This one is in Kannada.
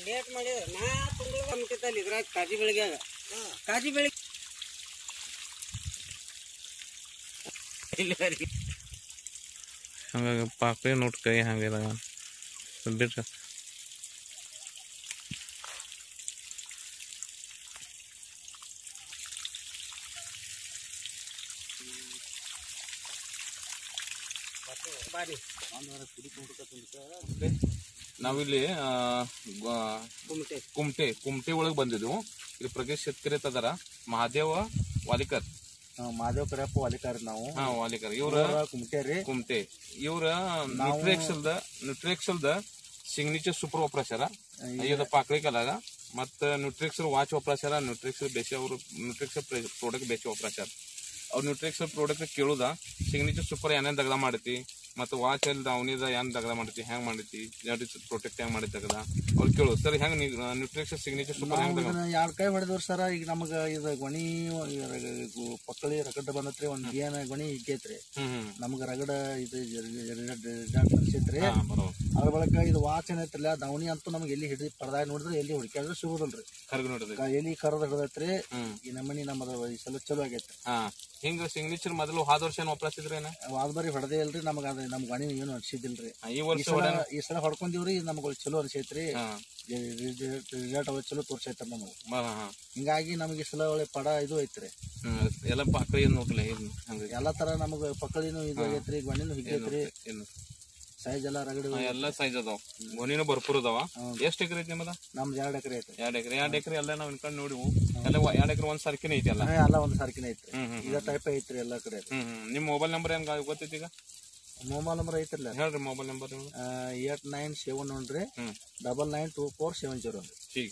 ಲೇಟ್ ಮಾಡಿದ್ರೆ ನಾ ತಿಂಗಳು ಬಂದ್ಕಿತ್ತಲ್ಲಿ ಇದ್ರಾಗ ಕಾಜಿ ಬೆಳಿಗ್ಯಾಗ ಕಾಜಿ ಬೆಳಿಗ್ಗೆ ಹಂಗಾಗಿ ಪಾಕ್ರಿ ನೋಟ್ ಕೈ ಹಂಗಿದ ಬಿಟ್ರ ನಾವಿಲ್ಲಿ ಕುಮಟೆ ಒಳಗೆ ಬಂದಿದ್ವು. ಇಲ್ಲಿ ಪ್ರಗತಿ ಶೆಟ್ಕರಿ ಅದಾರ, ಮಹಾದೇವ ವಾಲಿಕರ್, ಮಹಾದೇವ್ ಕರಿಯಪ್ಪ ವಾಲಿಕಾರ್ ನಾವು. ವಾಲಿಕರ್ ಇವ್ರ ಕುಮಟೆ ಇವ್ರ ನ್ಯೂಟ್ರಿಕ್ಸಲ್ದ ಸಿಗ್ನೇಚರ್ ಸೂಪರ್ ಒಪ್ರಾಸ್ಯಾರ. ಐದು ಪಾಕ್ರಿ ಕಲಾಗ ಮತ್ತ ನ್ಯೂಟ್ರಿಕ್ಸಲ್ ವಾಚ್ ಒಪ್ರಾಸ್ಯಾರ. ನ್ಯೂಟ್ರಿಕ್ಸಲ್ ಬೇಸಿ ಅವರು ನ್ಯೂಟ್ರಿಕ್ಸಲ್ ಪ್ರಾಡಕ್ಟ್ ಬೇಸಿ ಒಪ್ರಾಸ್ಯಾರ. ಅವ್ರ ನ್ಯೂಟ್ರಿಕ್ಸಲ್ ಪ್ರಾಡಕ್ಟ್ ಕೇಳುದ ಸಿಗ್ನೇಚರ್ ಸೂಪರ್ ಏನೇನ್ ದಗದ ಮಾಡೈತಿ ಮತ್ತು ವಾಚ್ ಅಲ್ಲಿ ಅವನಿದ ಏನ್ ದಗದ ಮಾಡೈತಿ, ಹೆಂಗ್ ಮಾಡೈತಿ, ಪ್ರೊಟೆಕ್ಟ್ ಹೆಂಗ್ ಮಾಡಿ ತೆಗದ ಅವ್ರು ಕೇಳೋದು. ಸರ್ ಹೆಂಗ್ ನ್ಯೂಟ್ರಿಕ್ಸಲ್ ಸಿಗ್ನೇಚರ್ ಸೂಪರ್ ಹೆಂಗ್ ಎರಡ್ ಕೈ ಹೊಡೆದವ್ರ ಸರ. ಈಗ ನಮಗ ಇದು ಗೊಣಿ ಪಕ್ಕಳಿ ರಗಡ್ ಬಂದತ್ರಿ, ಒಂದ್ ಏನ್ ಗೊಣಿ ಹಿಗ್ಗೈತ್ರಿ ನಮಗ ರಗಡ ಇದು ಅನ್ಸೈತ್ರಿ. ಅದ್ರ ಬಳಕ ಇದು ವಾಚ್ ಏನೈತ್ರಲ್ಲ ದವಣಿ ಅಂತೂ ನಮ್ಗೆ ಎಲ್ಲಿ ಹಿಡಿದು ಪರದಾಗಿ ನೋಡಿದ್ರೆ ಎಲ್ಲಿ ಹುಡುಕಾದ್ರೆ ಸಿಗುದಿಲ್ರಿ. ಎಲ್ಲಿ ಕರದ ಹಿಡದೈತ್ರಿ. ಈ ನಮ್ಮನಿ ನಮ್ಮದ ಈ ಸಲ ಚಲೋ ಆಗೈತ್ರಿ. ಹಿಂಗ ಸಿಗ್ನೇಚರ್ ಮೊದಲು ಹೋದ ವರ್ಷ ಏನ್ ಒಪ್ರಾಸಿದ್ರೇನ? ವಾದ್ಬರಿ ಹೊಡೆದೇ ಇಲ್ರಿ. ನಮಗ ಅದ ನಮ್ ಗಣಿ ಏನು ಅನ್ಸಿದಿಲ್ರಿ. ಈ ಸಲ ಹೊಡ್ಕೊಂಡಿವ್ರಿ. ನಮ್ಗ ಚಲೋ ಅನ್ಸೈತ್ರಿ. ರಿಸಲ್ಟ್ ಅವ ಚಲೋ ತೋರ್ಸೈತ್ರಿ ನಮಗ. ಹಿಂಗಾಗಿ ನಮ್ಗೆ ಈ ಸಲ ಒಳ್ಳೆ ಪಡ ಇದು ಐತ್ರಿ. ಎಲ್ಲ ಪಾಕ್ರಿ ನೋಡ್ಲಿ ಎಲ್ಲಾ ತರ ನಮಗ ಪಕ್ಕಳಿನೂ ಇದು ಆಗೈತ್ರಿ, ಗಣಿನೂ ಹಿಗ್ಗೈತ್ರಿ. ಸೈಜ್ ಎಲ್ಲ ರಗಡ ಎಲ್ಲ ಸೈಜ್ ಅದಾವ, ಗೊನಿನೂ ಭರ್ಪೂರ್ ಅದಾವ. ಎಷ್ಟ್ ಎಕರೆ ಐತಿ ನಿಮ್ಮದ? ನಮ್ದು 2 ಎಕರೆ ಐತಿ. 2 ಎಕರೆ ಎಲ್ಲ ನಾವ್ ಇನ್ಕೊಂಡ್ ನೋಡಿವು. ಎಲ್ಲ 2 ಎಕರೆ ಒಂದ್ ಸರ್ಕಿನ ಐತಿ. ಎಲ್ಲ ಒಂದ್ ಸರ್ಕಿನ ಐತ್ರಿ. ಇದ ಟೈಪ್ ಐತ್ರಿ ಎಲ್ಲಾ ಕಡೆ. ನಿಮ್ ಮೊಬೈಲ್ ನಂಬರ್ ಏನ್ ಗೊತ್ತೈತಿ? ಈಗ ಮೊಬೈಲ್ ನಂಬರ್ ಐತ್ರಲ್ಲ, ಹೇಳ್ರಿ ಮೊಬೈಲ್ ನಂಬರ್. 8971 992470.